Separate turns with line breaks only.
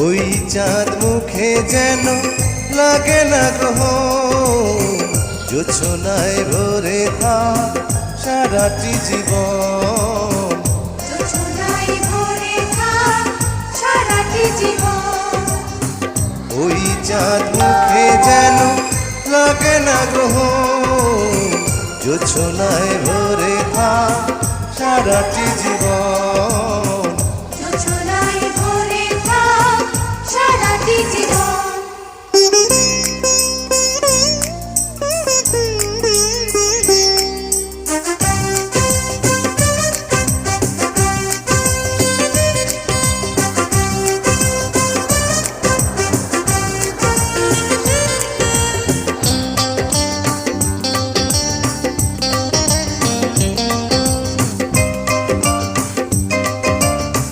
ওই চাঁদ মুখে যেন লাগে না গ্রহ, জোছনায় ভরে থাক সারাটি জীবন। ওই চাঁদ মুখে যেন লাগে না গ্রহ, জোছনায় ভরে থাক সারাটি জীবন।